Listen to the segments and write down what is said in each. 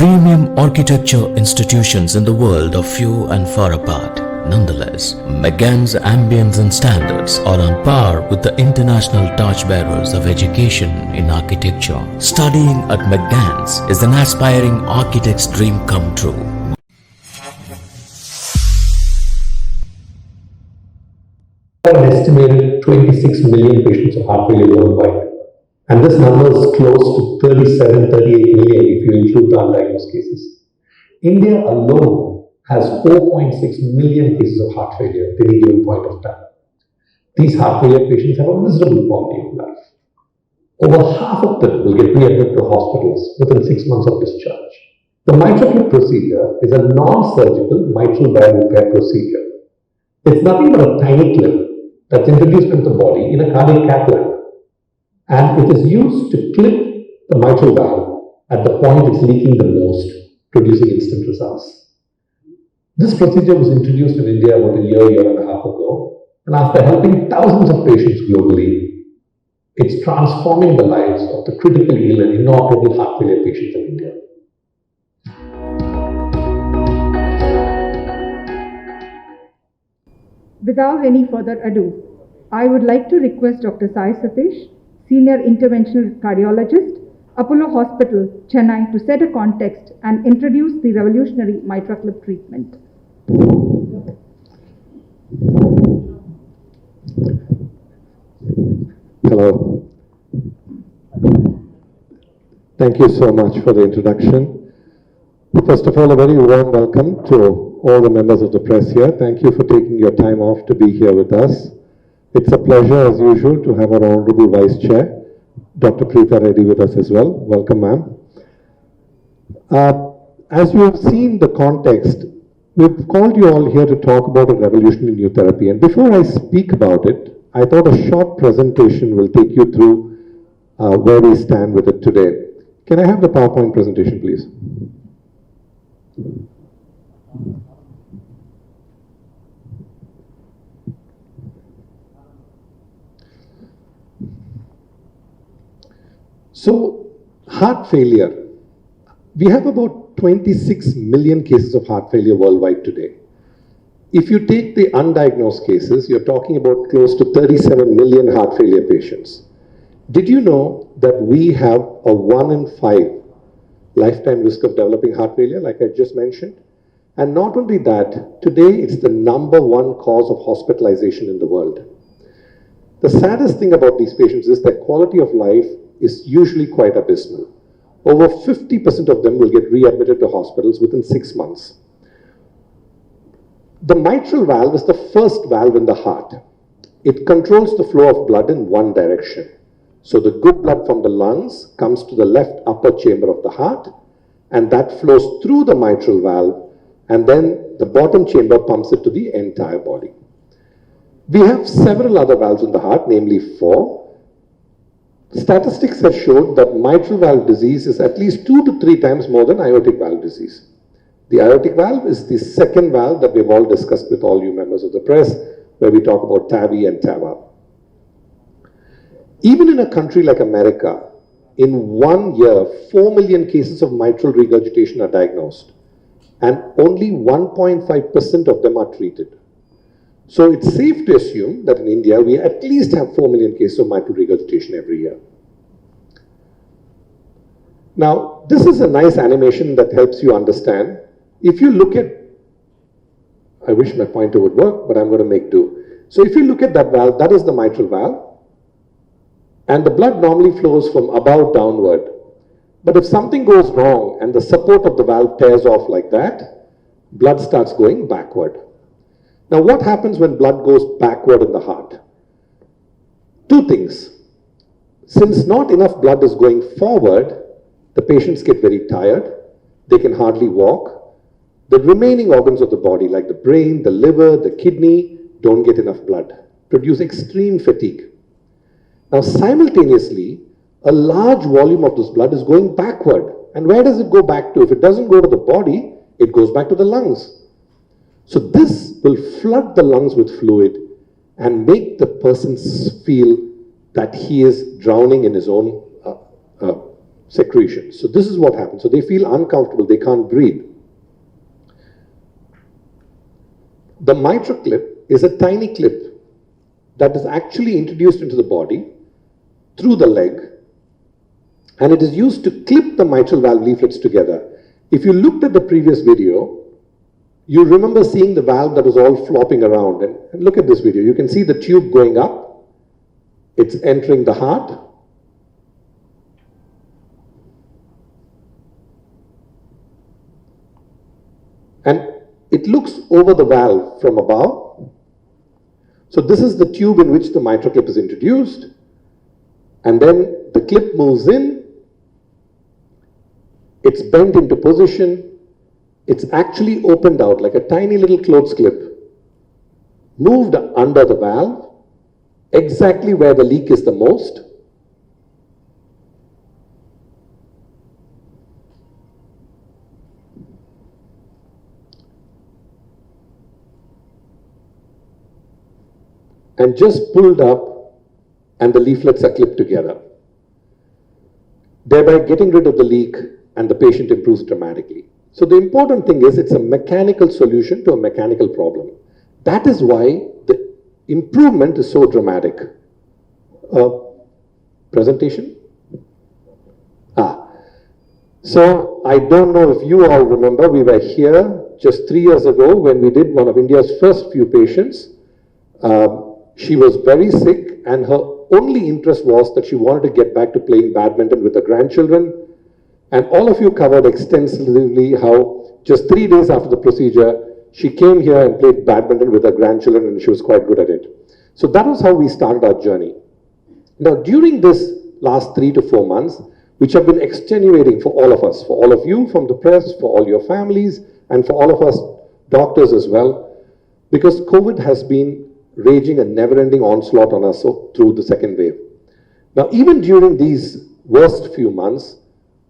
premium architecture institutions in the world are few and far apart. Nonetheless, McGann's ambience and standards are on par with the international torchbearers of education in architecture. Studying at McGann's is an aspiring architect's dream come true. An estimated 26 million patients of heart failure worldwide. And this number is close to 37, 38 million if you include the undiagnosed cases. India alone has 4.6 million cases of heart failure at any given point of time. These heart failure patients have a miserable quality of life. Over half of them will get readmitted to hospitals within 6 months of discharge. The MitraClip procedure is a non-surgical mitral valve repair procedure. It's nothing but a tiny clip that's introduced into the body in a cardiac cath lab. And it is used to clip the mitral valve at the point it's leaking the most, producing instant results. This procedure was introduced in India about a year and a half ago, and after helping thousands of patients globally, it's transforming the lives of the critically ill and inoperable heart failure patients in India. Without any further ado, I would like to request Dr. Sai Satish, Senior Interventional Cardiologist, Apollo Hospital, Chennai, to set a context and introduce the revolutionary MitraClip treatment. Hello. Thank you so much for the introduction. First of all, a very warm welcome to all the members of the press here. Thank you for taking your time off to be here with us. It's a pleasure, as usual, to have our Honorable Vice Chair, Dr. Preetha Reddy, with us as well. Welcome, ma'am. As you have seen the context, we've called you all here to talk about a revolution in new therapy. And before I speak about it, I thought a short presentation will take you through where we stand with it today. Can I have the PowerPoint presentation, please? So, heart failure. We have about 26 million cases of heart failure worldwide today. If you take the undiagnosed cases, you're talking about close to 37 million heart failure patients. Did you know that we have a 1 in 5 lifetime risk of developing heart failure, like I just mentioned? And not only that, today it's the #1 cause of hospitalization in the world. The saddest thing about these patients is their quality of life is usually quite abysmal. Over 50% of them will get readmitted to hospitals within 6 months. The mitral valve is the first valve in the heart. It controls the flow of blood in one direction. So the good blood from the lungs comes to the left upper chamber of the heart, and that flows through the mitral valve, and then the bottom chamber pumps it to the entire body. We have several other valves in the heart, namely 4. Statistics have showed that mitral valve disease is at least 2 to 3 times more than aortic valve disease. The aortic valve is the second valve that we've all discussed with all you members of the press, where we talk about TAVI and TAVR. Even in a country like America, in 1 year, 4 million cases of mitral regurgitation are diagnosed, and only 1.5% of them are treated. So it's safe to assume that in India, we at least have 4 million cases of mitral regurgitation every year. Now, this is a nice animation that helps you understand. If you look at, I wish my pointer would work, but I'm going to make do. So if you look at that valve, that is the mitral valve. And the blood normally flows from above downward. But if something goes wrong and the support of the valve tears off like that, blood starts going backward. Now, what happens when blood goes backward in the heart? 2 things. Since not enough blood is going forward, the patients get very tired. They can hardly walk. The remaining organs of the body, like the brain, the liver, the kidney, don't get enough blood, produce extreme fatigue. Now, simultaneously, a large volume of this blood is going backward. And where does it go back to? If it doesn't go to the body, it goes back to the lungs. So this will flood the lungs with fluid and make the person feel that he is drowning in his own secretions. So this is what happens. So they feel uncomfortable, they can't breathe. The mitral clip is a tiny clip that is actually introduced into the body through the leg, and it is used to clip the mitral valve leaflets together. If you looked at the previous video, you remember seeing the valve that was all flopping around. And look at this video. You can see the tube going up. It's entering the heart. And it looks over the valve from above. So this is the tube in which the mitral clip is introduced. And then the clip moves in. It's bent into position. It's actually opened out like a tiny little clothes clip, moved under the valve, exactly where the leak is the most. And just pulled up, and the leaflets are clipped together, thereby getting rid of the leak, and the patient improves dramatically. So the important thing is it's a mechanical solution to a mechanical problem. That is why the improvement is so dramatic. Presentation? So I don't know if you all remember, we were here just 3 years ago when we did one of India's first few patients. She was very sick, and her only interest was that she wanted to get back to playing badminton with her grandchildren. And all of you covered extensively how just 3 days after the procedure, she came here and played badminton with her grandchildren, and she was quite good at it. So that was how we started our journey. Now, during this last 3 to 4 months, which have been extenuating for all of us, for all of you from the press, for all your families, and for all of us doctors as well, because COVID has been raging a never-ending onslaught on us through the second wave. Now, even during these worst few months,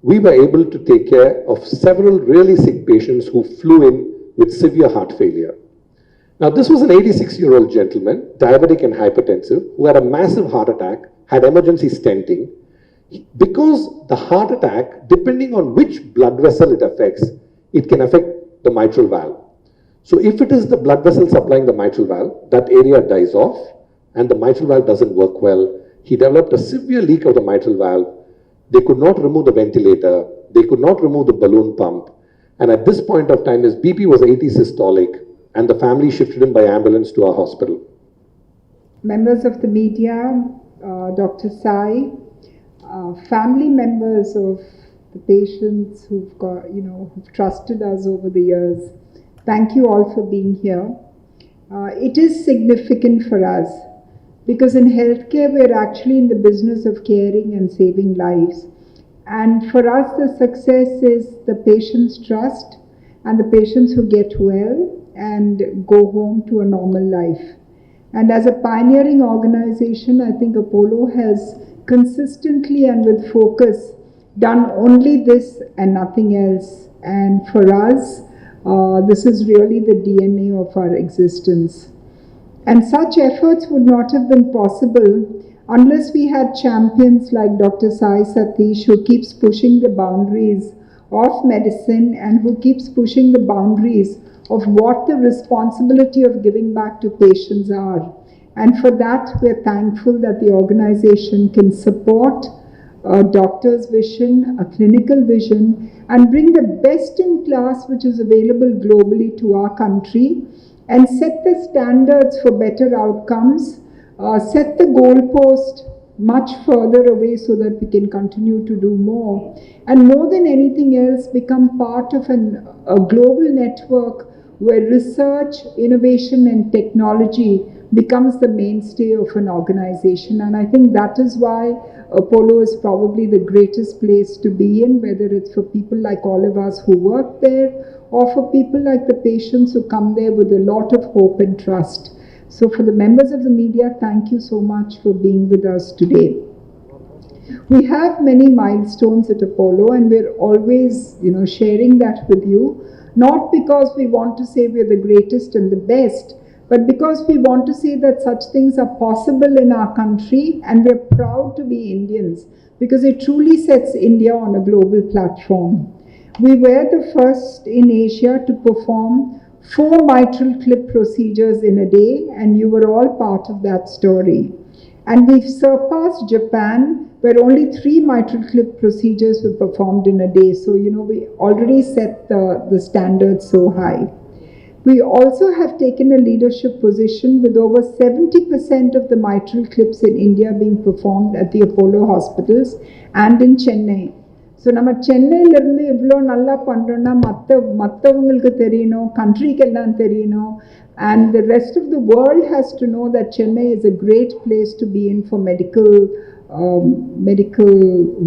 we were able to take care of several really sick patients who flew in with severe heart failure. Now, this was an 86-year-old gentleman, diabetic and hypertensive, who had a massive heart attack, had emergency stenting. Because the heart attack, depending on which blood vessel it affects, it can affect the mitral valve. So if it is the blood vessel supplying the mitral valve, that area dies off, and the mitral valve doesn't work well. He developed a severe leak of the mitral valve. They could not remove the ventilator. They could not remove the balloon pump. And at this point of time, his BP was 80 systolic, and the family shifted him by ambulance to our hospital. Members of the media, Dr. Sai, family members of the patients who've got, who've trusted us over the years, thank you all for being here. It is significant for us, because in healthcare, we're actually in the business of caring and saving lives. And for us, the success is the patient's trust and the patients who get well and go home to a normal life. And as a pioneering organization, I think Apollo has consistently and with focus done only this and nothing else. And for us, this is really the DNA of our existence. And such efforts would not have been possible unless we had champions like Dr. Sai Satish, who keeps pushing the boundaries of medicine and who keeps pushing the boundaries of what the responsibility of giving back to patients are. And for that, we're thankful that the organization can support a doctor's vision, a clinical vision, and bring the best in class which is available globally to our country, and set the standards for better outcomes, set the goalpost much further away so that we can continue to do more. And more than anything else, become part of a global network where research, innovation, and technology becomes the mainstay of an organization. And I think that is why Apollo is probably the greatest place to be in, whether it's for people like all of us who work there, or for people like the patients who come there with a lot of hope and trust. So for the members of the media, thank you so much for being with us today. We have many milestones at Apollo, and we're always, sharing that with you, not because we want to say we're the greatest and the best, but because we want to say that such things are possible in our country, and we're proud to be Indians. because it truly sets India on a global platform. We were the first in Asia to perform 4 mitral clip procedures in a day, and you were all part of that story. And we've surpassed Japan, where only 3 mitral clip procedures were performed in a day. So, we already set the standard so high. We also have taken a leadership position with over 70% of the mitral clips in India being performed at the Apollo hospitals and in Chennai. So, நம்ம சென்னையிலிருந்து இவ்வளோ நல்லா பண்ணுறோன்னா மற்றவங்களுக்கு தெரியணும், கண்ட்ரிக்கெல்லாம் தெரியணும். And the rest of the world has to know that Chennai is a great place to be in for medical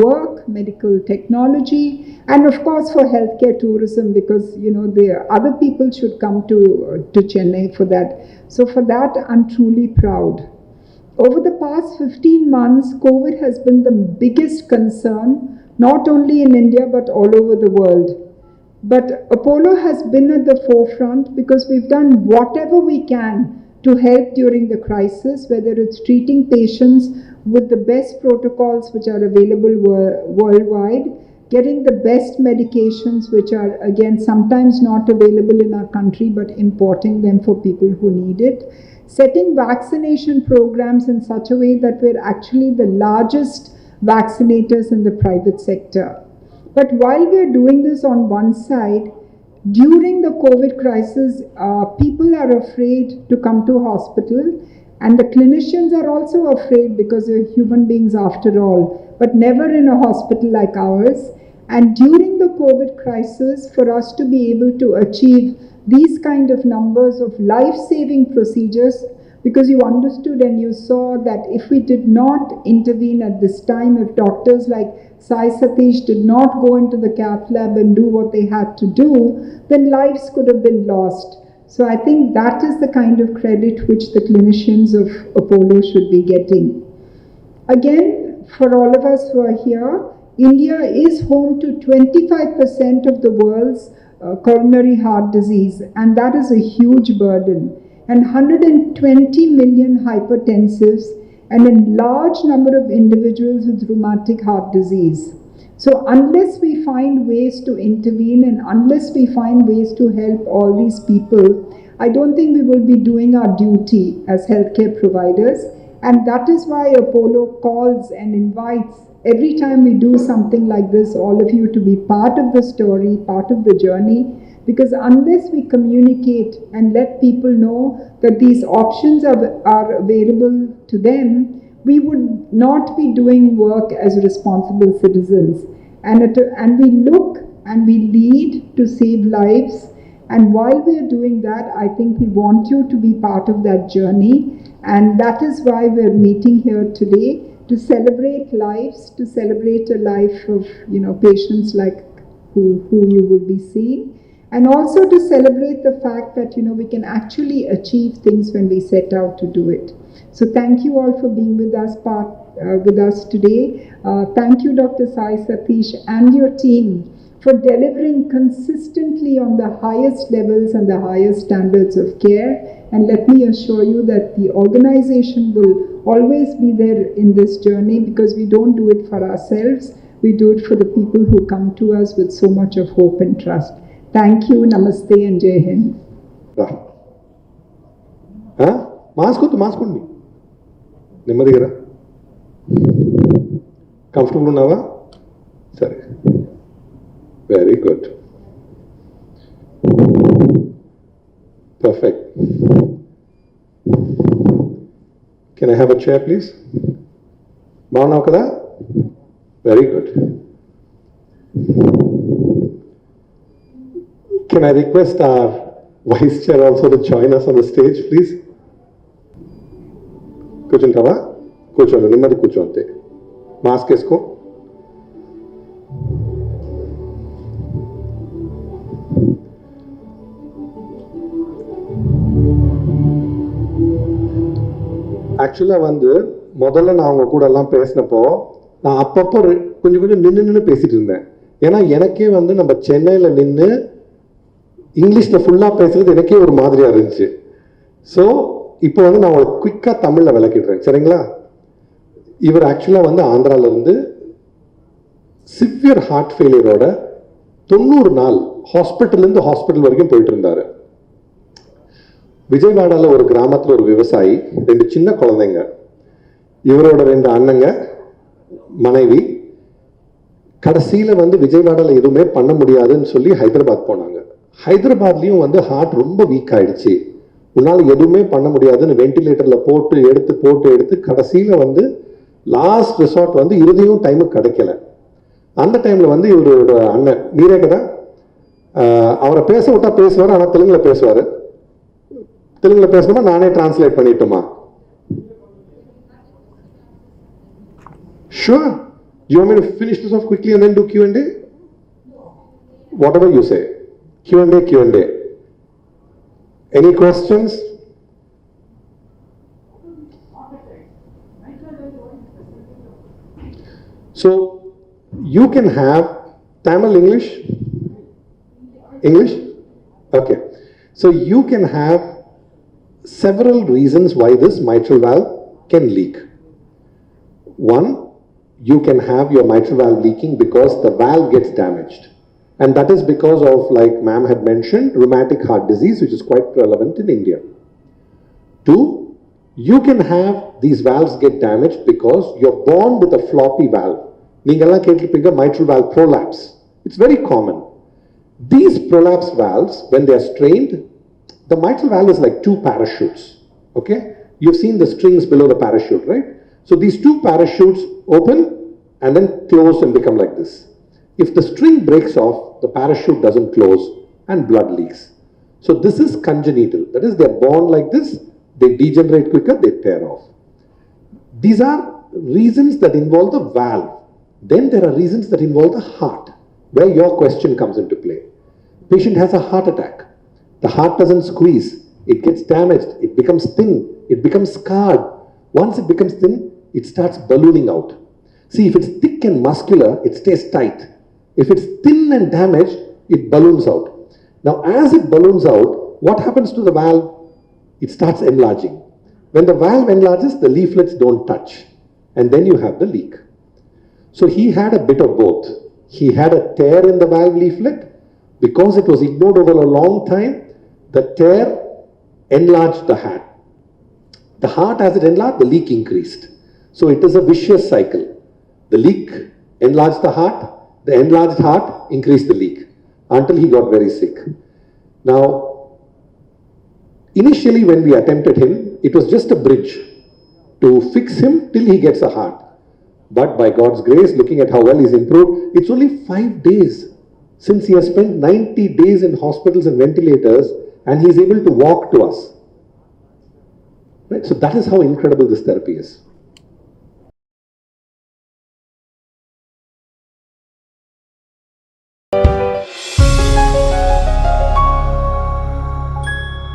work, medical technology, and of course for healthcare tourism, because the other people should come to Chennai for that. So for that, I'm truly proud. Over the past 15 months, COVID has been the biggest concern, not only in India but all over the world. But Apollo has been at the forefront because we've done whatever we can to help during the crisis, whether it's treating patients with the best protocols which are available worldwide, getting the best medications which are again sometimes not available in our country but importing them for people who need it, setting vaccination programs in such a way that we're actually the largest vaccinators in the private sector. But while we're doing this on one side, during the COVID crisis, people are afraid to come to hospital, and the clinicians are also afraid because they're human beings after all, but never in a hospital like ours. And during the COVID crisis, for us to be able to achieve these kind of numbers of life-saving procedures, because you understood and you saw that if we did not intervene at this time, if doctors like Sai Satish did not go into the cath lab and do what they had to do, then lives could have been lost. So I think that is the kind of credit which the clinicians of Apollo should be getting. Again, for all of us who are here, India is home to 25% of the world's coronary heart disease, and that is a huge burden. And 120 million hypertensives, and a large number of individuals with rheumatic heart disease. So unless we find ways to intervene and unless we find ways to help all these people, I don't think we will be doing our duty as healthcare providers. And that is why Apollo calls and invites every time we do something like this, all of you to be part of the story, part of the journey. Because unless we communicate and let people know that these options are available to them, we would not be doing work as responsible citizens. And we look and we lead to save lives. And while we are doing that, I think we want you to be part of that journey. And that is why we're meeting here today, to celebrate lives, to celebrate a life of patients like who you will be seeing. And also to celebrate the fact that, we can actually achieve things when we set out to do it. So thank you all for being with us today. Thank you, Dr. Sai Satish and your team for delivering consistently on the highest levels and the highest standards of care. And let me assure you that the organization will always be there in this journey, because we don't do it for ourselves. We do it for the people who come to us with so much of hope and trust. Thank you, Namaste and Jai Hind. Mask me. Nimadigra. Comfortable now? Sorry. Very good. Perfect. Can I have a chair, please? Bhavana kada? Very good. Can I request our Vice Chair also to join us on the stage, please? Kuchuntava? Kuchondu, nimmadi kuchonte. Mask esko. ஆக்சுவலாக முதல்ல நான் அவங்க கூட எல்லாம் பேசினப்போ நான் அப்பப்போ கொஞ்சம் நின்று பேசிட்டு இருந்தேன். ஏன்னா எனக்கே நம்ம சென்னையில் நின்று இங்கிலீஷில் ஃபுல்லாக பேசுறது எனக்கே ஒரு மாதிரியாக இருந்துச்சு. ஸோ இப்போ நான் உங்களுக்கு குயிக்காக தமிழில் விளக்கிடுறேன், சரிங்களா? இவர் ஆக்சுவலாக ஆந்திராவிலேருந்து சிவியர் ஹார்ட் ஃபெயிலியரோட 90 நாள் ஹாஸ்பிட்டல்லேருந்து ஹாஸ்பிட்டல் வரைக்கும் போயிட்டு இருந்தாரு. விஜயவாடாவில் ஒரு கிராமத்தில் ஒரு விவசாயி, 2 சின்ன குழந்தைங்க, இவரோட 2 அண்ணங்க, மனைவி. கடைசியில் வந்து விஜயவாடாவில் எதுவுமே பண்ண முடியாதுன்னு சொல்லி ஹைதராபாத் போனாங்க. ஹைதராபாத்லேயும் வந்து ஹார்ட் ரொம்ப வீக் ஆயிடுச்சு, உன்னால் எதுவுமே பண்ண முடியாதுன்னு வெண்டிலேட்டரில் போட்டு எடுத்து கடைசியில் வந்து லாஸ்ட் ரிசார்ட் வந்து இருதையும் டைமுக்கு கிடைக்கல. அந்த டைமில் வந்து இவரோட அண்ணன் மீரே கதா அவரை பேச விட்டா பேசுவார், ஆனால் தெலுங்கில் பேசுவார். தெலுங்கில் பேசணுமா நானே translate பண்ணிட்டுமா? Sure. Do you want me to finish this off quickly and then do Q&A? Whatever you say. Q&A. Any questions? So, you can have Tamil, English? Okay. So, you can have several reasons why this mitral valve can leak. One, you can have your mitral valve leaking because the valve gets damaged. And that is because of, like ma'am had mentioned, rheumatic heart disease, which is quite prevalent in India. Two, you can have these valves get damaged because you're born with a floppy valve. Ningala kettipinga mitral valve prolapse. It's very common. These prolapse valves, when they are strained, the mitral valve is like 2 parachutes. Okay? You've seen the strings below the parachute, right? So these 2 parachutes open and then close and become like this. If the string breaks off, the parachute doesn't close and blood leaks. So this is congenital. That is, they're born like this, they degenerate quicker, they tear off. These are reasons that involve the valve. Then there are reasons that involve the heart, where your question comes into play. Patient has a heart attack. The heart doesn't squeeze. It gets damaged. It becomes thin. It becomes scarred. Once it becomes thin, it starts ballooning out. See, if it's thick and muscular, it stays tight. If it's thin and damaged, it balloons out. Now, as it balloons out, what happens to the valve? It starts enlarging. When the valve enlarges, the leaflets don't touch. And then you have the leak. So he had a bit of both. He had a tear in the valve leaflet. Because it was ignored over a long time, the tear enlarged the heart. The heart, as it enlarged, the leak increased. So it is a vicious cycle. The leak enlarged the heart, the enlarged heart increased the leak until he got very sick. Now, initially when we attempted him, it was just a bridge to fix him till he gets a heart. But by God's grace, looking at how well he's improved, it's only 5 days since he has spent 90 days in hospitals and ventilators and he's able to walk to us. Right? So that is how incredible this therapy is.